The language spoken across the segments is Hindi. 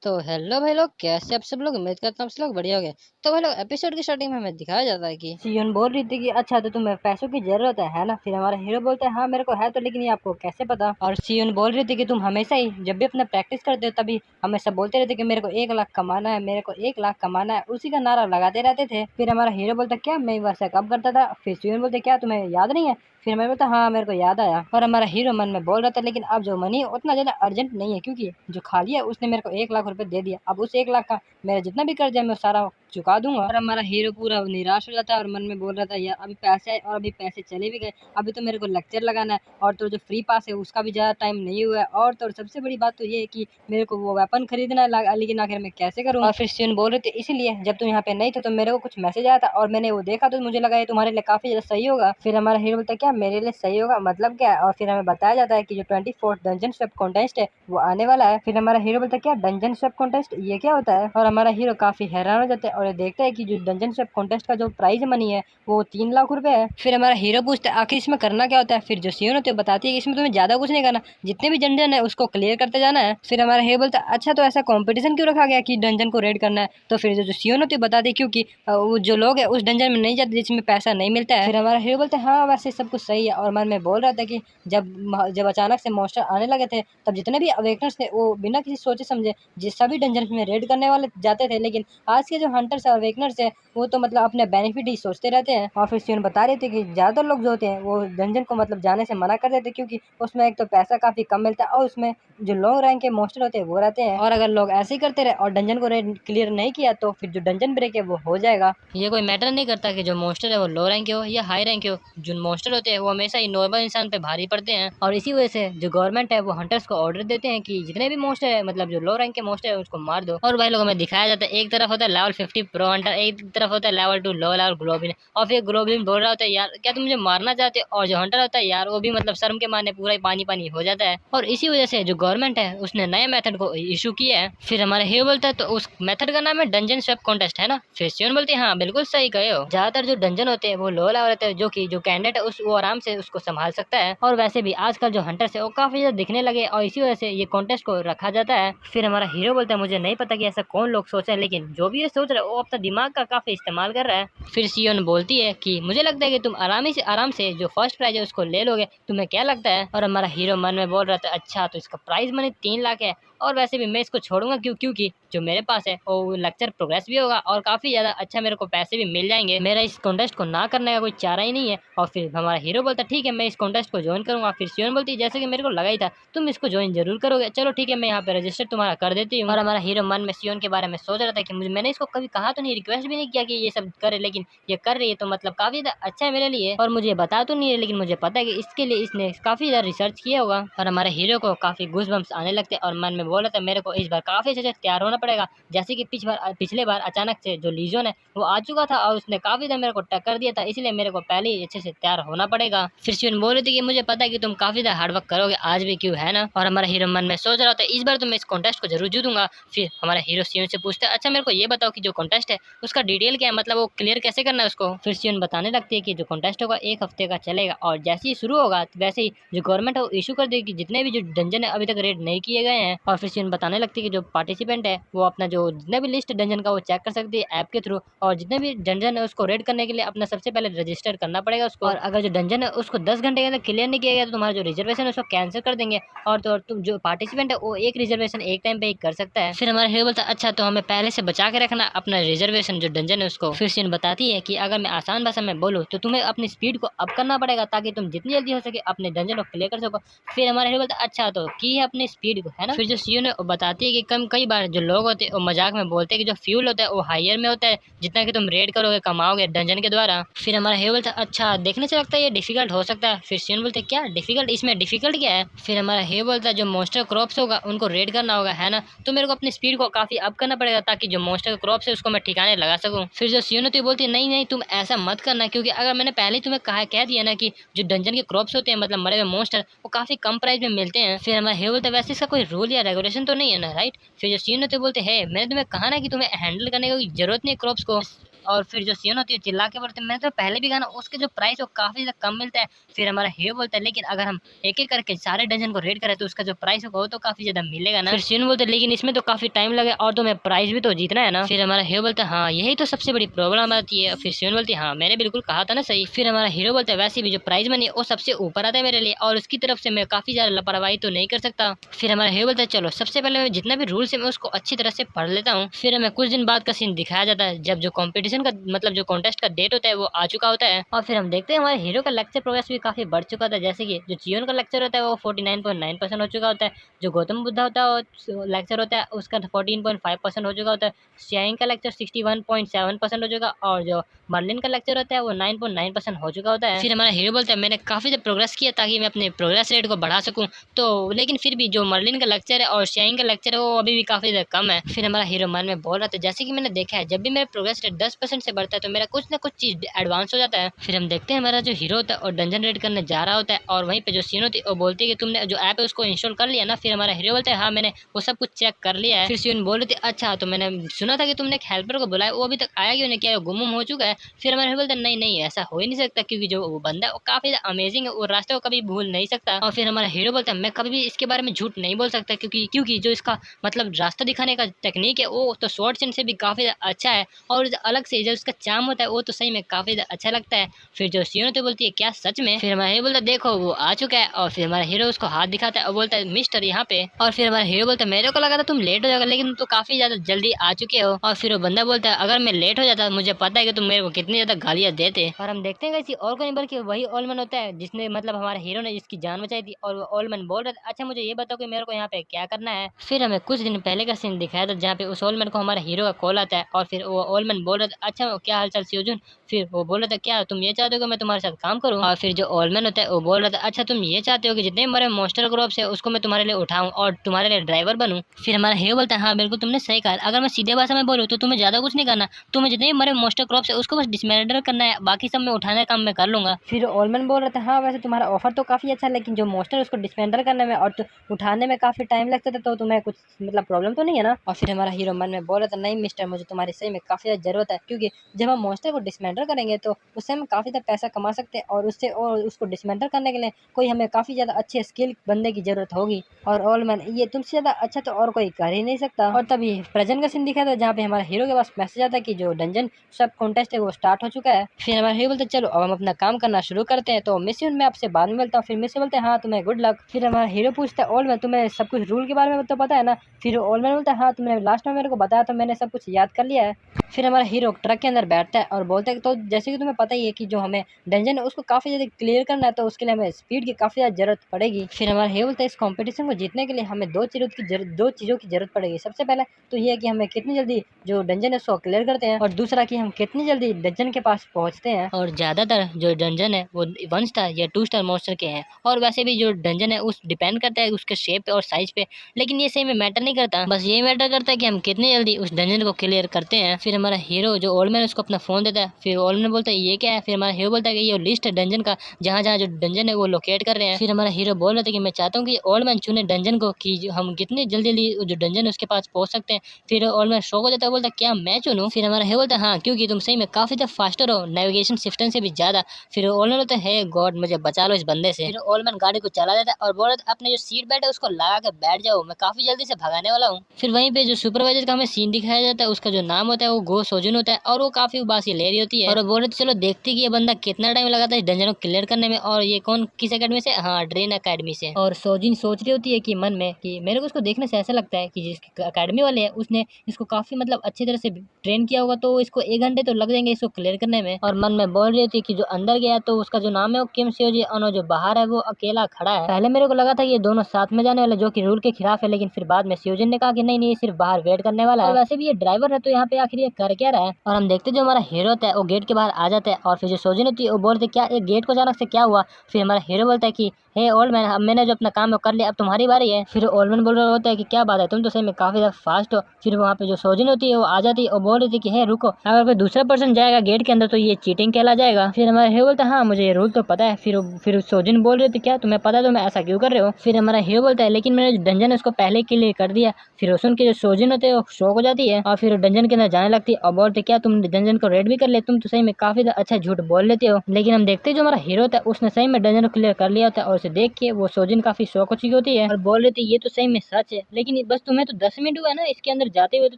तो हेलो भाई लोग, कैसे आप सब लोग। उम्मीद करता हूँ आप सब लोग बढ़िया हो गए। तो भाई लोग, एपिसोड की स्टार्टिंग में हमें दिखाया जाता है कि सियोन बोल रही थी कि अच्छा तो तुम्हें पैसों की जरूरत है ना। फिर हमारा हीरो बोलता है हाँ मेरे को है, तो लेकिन ये आपको कैसे पता। और सियोन बोल रही थी कि तुम हमेशा ही जब भी अपना प्रैक्टिस करते हो तभी हमेशा बोलते रहते कि मेरे को 1 लाख कमाना है, मेरे को 1 लाख कमाना है, उसी का नारा लगाते रहते थे। फिर हमारा हीरो बोलता क्या मैं वैसा कब करता था। फिर सियोन बोलते क्या तुम्हें याद नहीं है। फिर मैं बोलता हाँ मेरे को याद आया। और हमारा हीरो मन में बोल रहा था लेकिन अब जो मनी है उतना ज्यादा अर्जेंट नहीं है, क्योंकि जो खाली है उसने मेरे को 1 लाख रुपए दे दिया। अब उस 1 लाख का मेरा जितना भी कर्जा है मैं सारा चुका दूंगा। और हमारा हीरो पूरा निराश हो जाता है और मन में बोल रहा था यार अभी पैसे आए और अभी पैसे चले भी गए, अभी तो मेरे को लेक्चर लगाना है और तो जो फ्री पास है उसका भी ज्यादा टाइम नहीं हुआ है। और तो सबसे बड़ी बात तो ये है कि मेरे को वो वेपन खरीदना है, लेकिन आखिर मैं कैसे करूँ। और फिर सियन बोल रहे थे इसीलिए जब तुम यहाँ पे नहीं थे तो मेरे को कुछ मैसेज आया था और मैंने वो देखा तो मुझे लगा ये तुम्हारे लिए काफी ज्यादा सही होगा। फिर हमारा हीरो बोलता है क्या मेरे लिए सही होगा मतलब क्या है। और फिर हमें बताया जाता है कि जो 24th डंजन स्वैप कॉन्टेस्ट है वो आने वाला है। फिर हमारा हीरो बोलता है क्या डंजन स्वैप कॉन्टेस्ट ये क्या होता है। और हमारा हीरो काफी हैरान हो जाता है और ये देखता है कि जो डंजन स्वैप कॉन्टेस्ट का जो प्राइज मनी है वो 3 लाख रुपए है। फिर हमारा हीरो पूछता है आखिर इसमें करना क्या होता है। फिर जो सियोन होती है बताती है कि इसमें तुम्हें ज्यादा कुछ नहीं करना, जितने भी डंजन है उसको क्लियर करते जाना है। फिर हमारा हीरो बोलता है अच्छा तो ऐसा कंपटीशन क्यों रखा गया कि डंजन को रेड करना है। तो फिर जो सियोन होती है बताती है क्योंकि वो जो लोग है उस डंजन में नहीं जाते जिसमें पैसा नहीं मिलता है। फिर हमारा हीरो बोलता है हाँ वैसे सब कुछ सही है। और मन में बोल रहा था कि जब जब अचानक से मॉन्स्टर आने लगे थे तब जितने भी अवेकनर्स थे वो बिना किसी सोचे समझे जिस सभी डंजन में रेड करने वाले जाते थे, लेकिन आज के जो हंटर्स और अवेकनर्स है वो तो मतलब अपने बेनिफिट ही सोचते रहते हैं। और फिर सियोन बता रहे थे कि ज्यादातर लोग जो होते हैं वो डंजन को मतलब जाने से मना कर देते क्योंकि उसमें एक तो पैसा काफी कम मिलता है और उसमें जो लो रैंक के मॉन्स्टर होते हैं वो रहते हैं। और अगर लोग ऐसे ही करते रहे और डंजन को क्लियर नहीं किया तो फिर जो डंजन ब्रेक है वो हो जाएगा। ये कोई मैटर नहीं करता कि जो मॉन्स्टर है वो लो रैंक के हो या हाई रैंक के हो, जो मॉन्स्टर होते हैं वो हमेशा ही नॉर्मल इंसान पे भारी पड़ते हैं। और इसी वजह से जो गवर्नमेंट है वो हंटर्स को ऑर्डर देते हैं कि जितने भी मॉन्स्टर है मतलब जो लो रैंक के मॉन्स्टर है उसको मार दो। और भाई लोगों में दिखाया जाता है एक तरफ होता है लेवल 50 प्रो हंटर, एक तरफ होता है लेवल 2 लो लेवल ग्लोबिन। और फिर ग्लोबिन बोल रहा होता है यार क्या तुम मुझे मारना चाहते हो। और जो हंटर होता है यार वो भी मतलब शर्म के मारने पूरा ही पानी पानी हो जाता है। और इसी वजह से जो गवर्नमेंट है उसने नए मेथड को इशू किया है। फिर हमारा हीरो बोलता है तो उस मेथड का नाम है डंजन स्वैप कॉन्टेस्ट है ना। फिर सियोन बोलते हैं हाँ बिल्कुल सही कहे हो। ज्यादातर जो डंजन होते हैं वो लो लेवल रहते हैं, जो कि जो कैंडिडेट है उस वो आराम से उसको संभाल सकता है। और वैसे भी आजकल जो हंटर्स है वो काफी ज्यादा दिखने लगे और इसी वजह से ये कॉन्टेस्ट को रखा जाता है। फिर हमारा हीरो बोलता है मुझे नहीं पता कि ऐसा कौन लोग सोच रहे हैं, लेकिन जो भी ये सोच रहा है वो अपना दिमाग का काफी इस्तेमाल कर रहा है। फिर सियोन बोलती है कि मुझे लगता है कि तुम आराम से जो फर्स्ट प्राइज है उसको ले लोगे, तुम्हें क्या लगता है। और हमारा हीरो मन में बोल रहा था अच्छा तो इसका प्राइज मनी 3 लाख है और वैसे भी मैं इसको छोड़ूंगा क्योंकि जो मेरे पास है वो लेक्चर प्रोग्रेस भी होगा और काफी ज्यादा अच्छा मेरे को पैसे भी मिल जाएंगे, मेरा इस कॉन्टेस्ट को ना करने का कोई चारा ही नहीं है। और फिर हमारा हीरो बोलता ठीक है मैं इस कॉन्टेस्ट को ज्वाइन करूंगा। फिर सियोन बोलती है जैसे कि मेरे को लगा ही था तुम इसको ज्वाइन जरूर करोगे, चलो ठीक है मैं यहाँ पे रजिस्टर तुम्हारा कर देती हूँ। और हमारा हीरो मन में सियोन के बारे में सोच रहा था कि मुझे मैंने इसको कभी कहा तो नहीं, रिक्वेस्ट भी नहीं किया कि ये सब करे, लेकिन ये कर रही है तो मतलब काफी ज्यादा अच्छा है मेरे लिए। और मुझे बता तो नहीं है लेकिन मुझे पता है कि इसके लिए इसने काफी ज्यादा रिसर्च किया होगा। और हमारे हीरो को काफी गूज बम्स आने लगते और मन में बोल रहा था मेरे को इस बार काफी अच्छे से तैयार होना पड़ेगा, जैसे कि पिछले बार अचानक से जो लीजन है वो आ चुका था और उसने काफी ज्यादा मेरे को टक्कर दिया था, इसलिए मेरे को पहले ही अच्छे से तैयार होना पड़ेगा। फिर सियोन बोल रही थी कि मुझे पता है कि तुम काफी ज्यादा हार्डवर्क करोगे आज भी, क्यों है ना। और हमारा हीरो मन में सोच रहा था इस बार तो मैं इस कॉन्टेस्ट को जरूर जीतूंगा। फिर हमारा हीरो सियोन से पूछता है अच्छा मेरे को ये बताओ कि जो कॉन्टेस्ट है उसका डिटेल क्या है, मतलब वो क्लियर कैसे करना है उसको। फिर सियोन बताने लगती है कि जो कॉन्टेस्ट होगा 1 हफ्ते का चलेगा और जैसे ही शुरू होगा वैसे ही जो गवर्नमेंट है वो इशू कर देगी कि जितने भी जो डंजन है अभी तक रेड नहीं किए गए हैं। और फिर सियोन बताने लगती है कि जो पार्टिसिपेंट है वो अपना जो जितने भी लिस्ट डंजन का वो चेक कर सकती है ऐप के थ्रू, और जितने भी डंजन है उसको रेड करने के लिए अपना सबसे पहले रजिस्टर करना पड़ेगा उसको। और अगर जो डंजन है उसको 10 घंटे के अंदर क्लियर नहीं किया गया तो तुम्हारा जो रिजर्वेशन है उसको कैंसिल कर देंगे। और तो तुम जो पार्टिसिपेंट है वो एक रिजर्वेशन एक टाइम पे ही कर सकता है। फिर हमारा हीरो बोलता है अच्छा तो हमें पहले से बचा के रखना अपना रिजर्वेशन जो डंजन है उसको। फिर सीन बताती है कि अगर मैं आसान भाषा में बोलूँ तो तुम्हें अपनी स्पीड को अप करना पड़ेगा ताकि तुम जितनी जल्दी हो सके अपने डंजन को क्लियर कर सको। फिर हमारा हीरो बोलता है अच्छा तो की है अपनी स्पीड को, है ना। फिर जो सीओ ने बताती है कि कई बार जो लोग होते हैं वो मजाक में बोलते हैं कि जो फ्यूल होता है वो हायर में होता है जितना कि तुम रेड करोगे कमाओगे डंजन के द्वारा। फिर हमारा हीरो बोलता है अच्छा देखने से लगता है ये डिफिकल्ट हो सकता है। फिर सीओ बोलते हैं क्या डिफिकल्ट, इसमें डिफिकल्ट क्या है। फिर हमारा हीरो बोलता है जो मोस्टर क्रॉप्स होगा उनको रेड करना होगा, है ना, तो मेरे को अपनी स्पीड को काफी अप करना पड़ेगा ताकि जो मोस्टर क्रॉप्स है उसको मैं ठिकाने लगा सकूं। फिर जो सीओ ने बोलती है नहीं नहीं तुम ऐसा मत करना, क्योंकि अगर मैंने पहले ही तुम्हें कह दिया ना कि जो डंजन के क्रॉप्स होते हैं मतलब मरे हुए मोस्टर वो काफी कम प्राइस में मिलते हैं। फिर हमारा हीरो बोलता है वैसे इसका कोई रूल या रेगुलेशन तो नहीं है ना, राइट। फिर जो सीओ ने बोलते हैं मैंने तुम्हें कहा ना कि तुम्हें हैंडल करने की जरूरत नहीं क्रॉप्स को। और फिर जो सियोन होती है चिल्ला के बोलते हैं मैंने तो पहले भी कहा ना उसके जो प्राइस वो काफी ज्यादा कम मिलता है। फिर हमारा हीरो बोलता है लेकिन अगर हम एक एक करके सारे डंजन को रेड करें तो उसका जो प्राइस होगा वो तो काफी ज्यादा मिलेगा ना। फिर सियोन बोलते हैं लेकिन इसमें तो काफी टाइम लगे और तुम्हें प्राइस भी तो जीतना है ना। फिर हमारा हीरो बोलता है हाँ यही तो सबसे बड़ी प्रॉब्लम आती है। फिर सियोन बोलती है हाँ मैंने बिल्कुल कहा था ना सही। फिर हमारा हीरो बोलता है वैसे भी जो प्राइस मनी वो सबसे ऊपर आता है मेरे लिए और उसकी तरफ से मैं काफी ज्यादा लापरवाही तो नहीं कर सकता। फिर हमारा हीरो बोलता है चलो सबसे पहले मैं जितना भी रूल्स है मैं उसको अच्छी तरह से पढ़ लेता हूँ। फिर हमें कुछ दिन बाद का सीन दिखाया जाता है जब जो कंपटीशन का मतलब जो कॉन्टेस्ट का डेट होता है वो आ चुका होता है और फिर हम देखते हैं हमारे हीरो का लेक्चर प्रोग्रेस भी काफी बढ़ चुका था। जैसे कि जो चियोन का लेक्चर होता है वो 49.9% हो चुका होता है, जो गौतम बुद्धा होता है वो लेक्चर होता है उसका 14.5% हो चुका होता है, श्याइन का लेक्चर 61.7% हो चुका और जो मर्लिन का लेक्चर होता है वो 9.9% हो चुका होता है। फिर हमारा हीरो बोलता है मैंने काफी ज्यादा प्रोग्रेस किया ताकि मैं अपने प्रोग्रेस रेट को बढ़ा सकूं तो लेकिन फिर भी जो मर्लिन का लेक्चर है और श्याइन का लेक्चर है वो अभी भी काफी ज्यादा कम है। फिर हमारा हीरो मन में बोल रहा था जैसे कि मैंने देखा है जब भी मेरा प्रोग्रेस रेट 10% से बढ़ता है तो मेरा कुछ ना कुछ चीज एडवांस हो जाता है। फिर हम देखते हैं हमारा जो हीरो होता है और डंजन रेड करने जा रहा होता है और वहीं पे जो सीन होती है वो बोलती है कि तुमने जो ऐप है उसको इंस्टॉल कर लिया ना। फिर हमारा हीरो बोलता है हाँ मैंने वो सब कुछ चेक कर लिया है। फिर सीन बोल रही थी अच्छा तो मैंने सुना था कि तुमने एक हेल्पर को बुलाया वो अभी तक आया क्यों नहीं, क्या गुम हो चुका है। फिर हमारा हीरो बोलता है नहीं नहीं ऐसा हो ही नहीं सकता क्योंकि जो वो बंदा है वो काफी अमेजिंग है, वो रास्ते को कभी भूल नहीं सकता। और फिर हमारा हीरो बोलता है मैं कभी भी इसके बारे में झूठ नहीं बोल सकता क्योंकि जो इसका मतलब रास्ता दिखाने का टेक्निक है वो तो शॉर्ट सीन से भी काफी अच्छा है और अलग से जो उसका चाम होता है वो तो सही में काफी अच्छा लगता है। फिर जो सीन होती है बोलती है क्या सच में। फिर हमारा हीरो बोलता है देखो वो आ चुका है और फिर हमारा हीरो उसको हाथ दिखाता है और बोलता है मिस्टर यहाँ पे। और फिर हमारा हीरो बोलता है मेरे को लगा था तुम लेट हो जाओगे लेकिन तुम तो काफी ज्यादा जल्दी आ चुके हो। और फिर वो बंदा बोलता है अगर मैं लेट हो जाता मुझे पता है कि तुम मेरे को कितनी ज्यादा गालियां देते। और हम देखते हैं किसी और को नहीं बल्कि वही ओलमन होता है जिसने मतलब हमारे हीरो ने जिसकी जान बचाई थी और वो ओलमन बोल रहा था अच्छा मुझे ये बताओ कि मेरे को यहाँ पे क्या करना है। फिर हमें कुछ दिन पहले का सीन दिखाया था जहाँ पे उस ओलमन को हमारे हीरो का कॉल आता है और फिर वो ओलमन बोल रहा था अच्छा क्या हाल चाल सियोजुन। फिर वो बोल रहा था क्या तुम ये चाहते हो कि मैं तुम्हारे साथ काम करूँ। और फिर जो ओलमन होता है वो बोल रहा था अच्छा तुम ये चाहते हो कि जितने हमारे मोस्टर ग्रुप्स है उसको मैं तुम्हारे लिए उठाऊं और तुम्हारे लिए ड्राइवर बनूं। फिर हमारा हीरो बोलता है हाँ बिल्कुल तुमने सही कहा, अगर मैं सीधे भाषा में बोलूँ तो तुम्हें ज्यादा कुछ नहीं करना, तुम्हें जितने हमारे मोस्टर क्रॉप्स है उसको बस डिसमेंटल करना है, बाकी सब मैं उठाने का काम मैं कर लूंगा। फिर ओलमन बोल रहा था हाँ वैसे तुम्हारा ऑफर तो काफी अच्छा लेकिन जो मोस्टर उसको डिसमेंटल करने में और तो उठाने में काफी टाइम लगता था तो तुम्हें कुछ मतलब प्रॉब्लम तो नहीं है ना। और फिर हमारा हीरो मन में बोल रहा था नहीं मिस्टर मुझे तुम्हारी सही में काफी ज्यादा जरूरत है क्योंकि जब हम मोस्टर को डिसमेंटल करेंगे तो उससे हम काफी ज्यादा पैसा कमा सकते हैं और उससे और उसको डिसमेंटल करने के लिए कोई हमें काफी ज्यादा अच्छे स्किल बंदे की जरूरत होगी और ओलमन ये तुमसे ज्यादा अच्छा तो और कोई कर ही नहीं सकता। और तभी प्रेजेंट का सीन दिखा था जहाँ पे हमारे हीरो के पास मैसेज आता है कि जो डंजन सब कॉन्टेस्ट है वो स्टार्ट हो चुका है। फिर हमारे हीरो बोलते हैं चलो अब हम अपना काम करना शुरू करते हैं तो मिशन में आपसे बाद में मिलता हूँ। फिर मिशन बोलते हैं हाँ तुम्हें गुड लक। फिर हमारा हीरो पूछता है ओलमन तुम्हें सब कुछ रूल के बारे में तो पता है ना। फिर ओलमन बोलता है हाँ तुमने लास्ट में मेरे को बताया तो मैंने सब कुछ याद कर लिया है। फिर हमारा हीरो ट्रक के अंदर बैठता है और बोलता है तो जैसे कि तुम्हें पता ही है कि जो हमें डंजन है उसको काफी ज्यादा क्लियर करना है तो उसके लिए हमें स्पीड की काफी ज्यादा जरूरत पड़ेगी। फिर हमारा हीरो बोलता है इस कंपटीशन को जीतने के लिए हमें दो चीजों की जरूरत पड़ेगी। सबसे पहले तो ये है कि हमें कितनी जल्दी जो डंजन है उसको क्लियर करते हैं और दूसरा कि हम कितनी जल्दी डंजन के पास पहुंचते हैं। और ज्यादातर जो डंजन है वो 1 स्टार या 2 स्टार मॉन्स्टर के हैं और वैसे भी जो डंजन है उस डिपेंड करता है उसके शेप पे और साइज पे, लेकिन ये सही में मैटर नहीं करता, बस ये मैटर करता है कि हम कितनी जल्दी उस डंजन को क्लियर करते हैं। फिर हमारा हीरो जो ओल्ड मैन उसको अपना फोन देता है। फिर ओल्ड मैन बोलता है ये क्या है। फिर हमारा हीरो बोलता है कि ये लिस्ट है डंजन का जहाँ जहाँ जो डंजन है वो लोकेट कर रहे हैं। फिर हमारा हीरो बोल रहा था कि मैं चाहता हूँ कि ओल्ड मैन चुने डंजन को कि हम कितनी जल्दी जल्दी जो डंजन है उसके पास पहुंच सकते हैं। फिर ओल्ड मैन शौक हो जाता है, बोलता है क्या मैं चुनूं। फिर हमारा हीरो बोलता है हाँ क्योंकि तुम सही में काफी ज्यादा फास्टर हो नेविगेशन सिस्टम से भी ज्यादा। फिर ओल्ड मैन बोलता है गॉड मुझे बचा लो इस बंदे से। फिर ओल्ड मैन गाड़ी को चला देता है और बोल रहा था अपने जो सीट बेल्ट है उसको लगा के बैठ जाओ मैं काफी जल्दी से भगाने वाला हूँ। फिर वहीं पे जो सुपरवाइजर का हमें सीन दिखाया जाता है उसका जो नाम होता है वो गो सोजुन होता है और वो काफी उबासी ले रही होती है और वो बोल रहे थे चलो देखते कि ये बंदा कितना टाइम लगाता है इस डंजन को क्लियर करने में। और ये कौन किस अकेडमी से, हाँ ड्रेन अकेडमी से। और सोजिन सोच रही होती है कि मन में कि मेरे को उसको देखने से ऐसा लगता है कि जिस अकेडमी वाले है उसने इसको काफी मतलब अच्छी तरह से ट्रेन किया होगा तो इसको 1 घंटे तो लग जाएंगे इसको क्लियर करने में। और मन में बोल रही होती है कि जो अंदर गया तो उसका जो नाम है वो किम सियोजी और जो बाहर है वो अकेला खड़ा है। पहले मेरे को लगा था कि ये दोनों साथ में जाने वाले जो कि रूल के खिलाफ है, लेकिन फिर बाद में सियोजिन ने कहा कि नहीं नहीं ये सिर्फ बाहर वेट करने वाला है और वैसे भी ये ड्राइवर है तो यहाँ पे आखिर ये कर क्या रहा है। और हम देखते जो हमारा हीरो होता है वो गेट के बाहर आ जाता है और फिर जो सोजिन होती है वो बोलते क्या एक गेट को अचानक से क्या हुआ। फिर हमारा हीरो बोलता है कि हे ओल्ड मैन, अब मैंने जो अपना काम है कर लिया, अब तुम्हारी बारी है। फिर ओल्ड मैन बोल रहा होता है कि क्या बात है, तुम तो सही में काफी ज्यादा फास्ट हो। फिर वहाँ पे जो सोजिन होती है वो आ जाती है और बोल रही थी कि हे रुको, अगर कोई दूसरा पर्सन जाएगा गेट के अंदर तो ये चीटिंग कहला जाएगा। फिर हमारा हीरो बोलता है हाँ मुझे ये रूल तो पता है। फिर सोजिन बोल रही थी क्या तुम्हें पता है, तो मैं ऐसा क्यों कर रहे हो। फिर हमारा हीरो बोलता है लेकिन मैंने जो डंजन है उसको पहले क्लियर कर दिया। फिर वो सुन के जो सोजिन होते हैं वो शौक हो जाती है और फिर डंजन के अंदर जाने लगती है और बोलते क्या तुम डंजन को रेड भी कर ले, तुम तो सही में काफी अच्छा झूठ बोल लेते हो। लेकिन हम देखते हैं जो हमारा हीरो था उसने सही में डंजन को क्लियर कर लिया होता है और उसे देख के वो सोजिन काफी शौक हो चुकी होती है और बोल रही थी ये तो सही में सच है, लेकिन बस तुम्हें तो 10 मिनट हुआ ना इसके अंदर जाते हुए, तो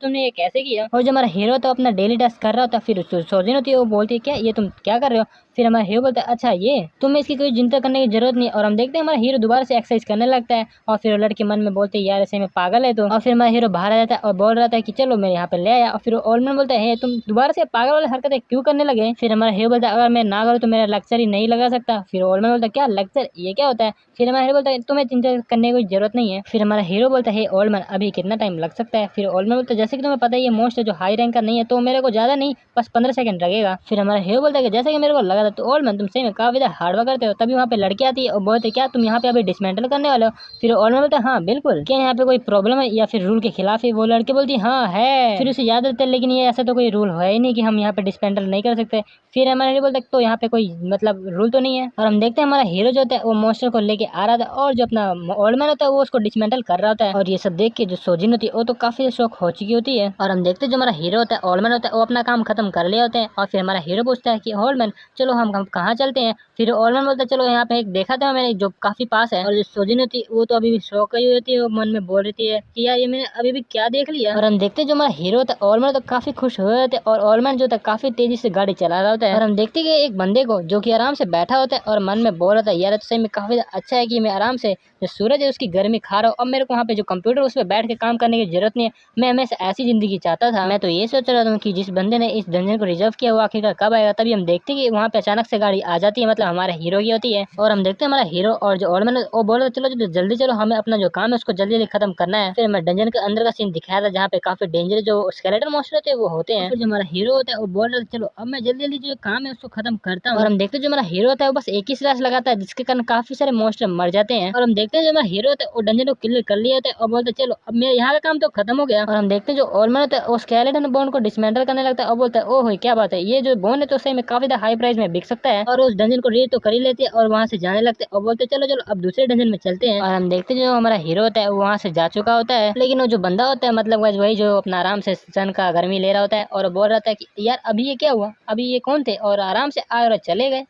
तुमने ये कैसे किया। और जो हमारा हीरो था अपना डेली टास्क कर रहा होता, फिर सोजिन होती है वो बोलती है क्या ये तुम क्या कर रहे हो। फिर हमारा हीरो बोलता है अच्छा ये तुम्हें इसकी कोई चिंता करने की जरूरत नहीं। और हम देखते हैं हमारा हीरो दोबारा से एक्सरसाइज करने लगता है और फिर वो लड़के मन में बोलते हैं यार ऐसे में पागल है तो। और फिर हमारा हीरो बाहर आ जाता है और बोल रहा था कि चलो मेरे यहाँ पे ले आया। और फिर ओल्डमैन बोलता है तुम दोबारा से पागल वाले हरकतें क्यों करने लगे। फिर हमारा हीरो बोलता है अगर मैं ना करूँ तो मेरा लेक्चर ही नहीं लगा सकता। फिर ओल्डमैन बोलता है क्या लेक्चर, ये क्या होता है। फिर हमारा हीरो बोलता है तुम्हें चिंता करने की कोई जरूरत नहीं है। फिर हमारा हीरो बोलता है ओल्डमैन अभी कितना टाइम लग सकता है। फिर ओल्डमैन बोलता है जैसे कि तुम्हें पता है ये मोस्ट जो हाई रैंक का नहीं है तो मेरे को ज्यादा नहीं बस 15 सेकंड लगेगा। फिर हमारा हीरो बोलता है कि जैसे कि मेरे को लगा था। तो ओल्डमैन तुम सही में काफी ज्यादा हार्ड वर्क करते हो। तभी वहाँ पे लड़की आती है और बोलते क्या तुम यहाँ पे अभी डिसमेंटल करने वाले हो। फिर ओल्डमैन बोलता है हाँ बिल्कुल, क्या यहाँ पे कोई प्रॉब्लम है या फिर रूल के खिलाफ है। वो लड़की बोलती है हाँ है। फिर उसे याद आता है लेकिन ये ऐसा तो कोई रूल है ही नहीं कि हम यहाँ पे डिसमेंटल नहीं कर सकते। फिर हमारा हीरो बोलता है तो यहाँ पे कोई मतलब रूल तो नहीं है। और हम देखते हैं हमारा हीरो जो होता है वो मॉन्स्टर को लेके आ रहा था और जो अपना ओल्ड मैन होता है वो उसको डिसमेंटल कर रहा होता है। और ये सब देख के जो सोजिन होती है वो तो काफी शौक हो चुकी होती है। और हम देखते हैं जो हमारा हीरो होता है ओल्ड मैन होता है वो अपना काम खत्म कर लिया होता है। और फिर हमारा हीरो पूछता है कि ओल्ड मैन चलो हम कहाँ चलते हैं। फिर ओल्ड मैन बोलता है चलो यहाँ पे एक देखा था मैंने जो काफी पास है। और जो सोजिन होती है वो तो अभी भी शौक ही होती है, वो मन में बोल रही है कि यार ये मैंने अभी भी क्या देख लिया। और हम देखते हैं जो हमारा हीरो होता है ओल्ड मैन तो काफी खुश हुए होते हैं और ओल्ड मैन जो था काफी तेजी से गाड़ी चला रहा होता है। और हम देखते हैं कि एक बंदे को जो कि आराम से बैठा होता है और मन में बोल रहा था यार तो सही में काफी अच्छा है कि मैं आराम से जो सूरज है उसकी गर्मी खा रहा हूँ। अब मेरे को वहाँ पे जो कंप्यूटर उस पर बैठ के काम करने की जरूरत नहीं है, मैं हमेशा ऐसी जिंदगी चाहता था। मैं तो ये सोच रहा था कि जिस बंदे ने इस डंजन को रिजर्व किया वो आखिरकार कब आएगा। तभी हम देखते हैं कि वहाँ पे अचानक से गाड़ी आ जाती है, मतलब हमारे हीरो की होती है। और हम देखते हैं हमारा हीरो और जो ओल्ड मैन वो बोल रहे चलो चलो जल्दी चलो, हमें अपना जो काम है उसको जल्दी जल्दी खत्म करना है। फिर हमें डंजन के अंदर का सीन दिखाया था जहाँ पे काफी डेंजर जो स्केलेटन मॉन्स्टर होते हैं वो होते हैं। फिर जो हमारा हीरो होता है वो बोल रहे चलो अब मैं जल्दी जल्दी जो काम है उसको खत्म करता हूँ। और हम देखते हैं जो हमारा हीरो होता है वो बस एक ही स्लैश लगाता है जिसके कारण काफी सारे मॉन्स्टर मर जाते हैं। और हम देखते हैं जो हमारा हीरो होता है वो डंजन को क्लियर कर लिया होता है और बोलते चलो अब मेरे यहाँ का काम तो खत्म हो गया। और हम देखते हैं जो ओल्ड मैन होता है वो स्केलेटन बोन को डिसमेंटल करने लगता है और बोलता है ओह क्या बात है, ये जो बोन है तो सही में काफी हाई प्राइस में बिक सकता है। और उस डंजन को रीड तो कर ही लेते हैं और वहां से जाने लगते हैं और बोलते चलो चलो अब दूसरे डंजन में चलते हैं। और हम देखते हैं जो हमारा हीरो होता है वो वहां से जा चुका होता है, लेकिन वो जो बंदा होता है मतलब वही जो अपना आराम से सन का गर्मी ले रहा होता है और बोल रहा था कि यार अभी ये क्या हुआ, अभी ये कौन थे और आराम से आए और चले गए।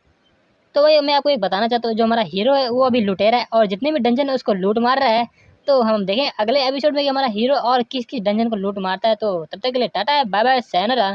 तो वही मैं आपको एक बताना चाहता हूँ जो हमारा हीरो है वो अभी लुटेरा है और जितने भी डंजन है उसको लूट मार रहा है। तो हम देखें अगले एपिसोड में कि हमारा हीरो और किस किस डंजन को लूट मारता है। तो तब तक के लिए टाटा बाय बाय sayonara।